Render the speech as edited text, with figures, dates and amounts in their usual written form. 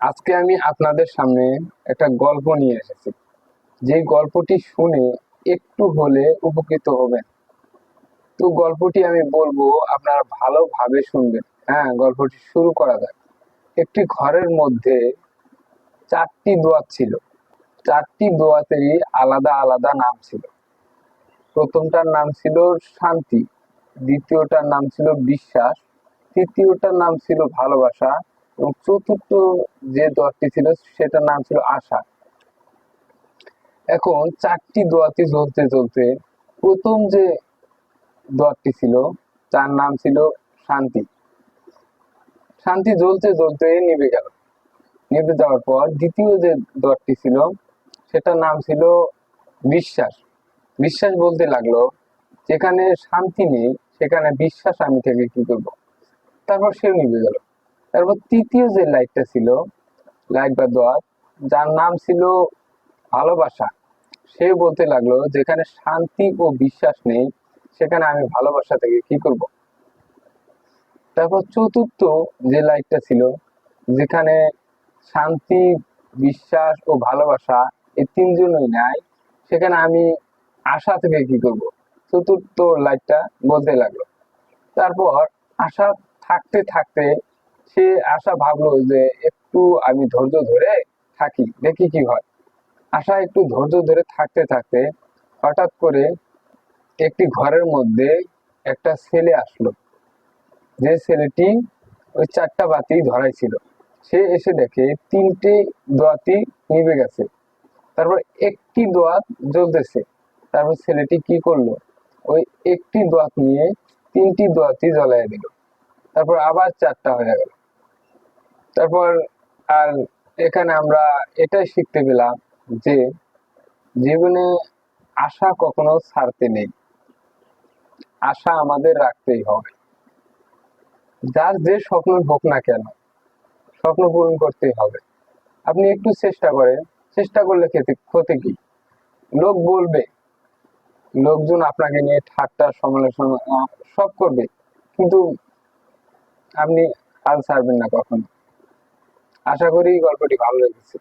আজকে আমি আপনাদের সামনে একটা গল্প নিয়ে এসেছি। যে গল্পটি শুনে একটু হলে উপকৃত হবেন। তো গল্পটি আমি বলবো, আপনারা ভালোভাবে শুনবেন। হ্যাঁ, গল্পটি শুরু করা যাক। একটি ঘরের মধ্যে 4টি দোয়াত ছিল। 4টি দোয়াতেরই আলাদা আলাদা নাম ছিল। প্রথমটার নাম ছিল শান্তি, দ্বিতীয়টার নাম ছিল বিশ্বাস, তৃতীয়টার নাম ছিল ভালোবাসা এবং চতুর্থ যে দোয়াতটি ছিল সেটার নাম ছিল আশা। এখন 4টি দোয়াতি জ্বলতে জ্বলতে প্রথম যে দোয়াতটি ছিল তার নাম ছিল শান্তি। শান্তি জ্বলতে জ্বলতে নিভে গেল। নিভে যাওয়ার পর দ্বিতীয় যে দোয়াতটি ছিল সেটার নাম ছিল বিশ্বাস। বিশ্বাস বলতে লাগলো, যেখানে শান্তি নেই সেখানে বিশ্বাস আমি থেকে কি করব। তারপর সেও নিভে গেল। তারপর তৃতীয় যে লাইটটা ছিল, লাইট বা দোয়াত, যার নাম ছিল ভালোবাসা, সে বলতে লাগলো, যেখানে শান্তি ও বিশ্বাস নেই সেখানে আমি ভালোবাসা থেকে কি করব। তারপর চতুর্থ যে লাইটটা ছিল, যেখানে শান্তি, বিশ্বাস ও ভালোবাসা এই তিনজনই নাই, সেখানে আমি আশা থেকে কি করব। চতুর্থ লাইটটা বলতে লাগলো। তারপর আশা থাকতে থাকতে সে আশা ভাবলো যে একটু আমি ধৈর্য ধরে থাকি, দেখি কি হয়। আশা একটু ধৈর্য ধরে থাকতে থাকতে হঠাৎ করে একটি ঘরের মধ্যে একটা ছেলে আসলো। যে ছেলেটি ওই 4টা বাতি ধরাই ছিল, সে এসে দেখে 3টে দোয়াতি নিভে গেছে, তারপর একটি দোয়াত জ্বলতেছে। তারপর ছেলেটি কি করলো, ওই একটি দোয়াত নিয়ে 3টি দোয়াতি জ্বলাই দিল। তারপর আবার 4টা হয়ে গেল। তারপর আর এখানে আমরা এটাই শিখতে পেলাম যে জীবনে আশা কখনো ছাড়তে নেই, আশা আমাদের রাখতেই হবে। যার যে স্বপ্ন হোক না কেন, স্বপ্ন পূরণ করতেই হবে। আপনি একটু চেষ্টা করেন, চেষ্টা করলে ক্ষতি কি? লোক বলবে, লোকজন আপনাকে নিয়ে ঠাট্টা সমালোচনা সব করবে, কিন্তু আপনি হাল ছাড়বেন না কখনো। আশা করি গল্পটি ভালো লেগেছে।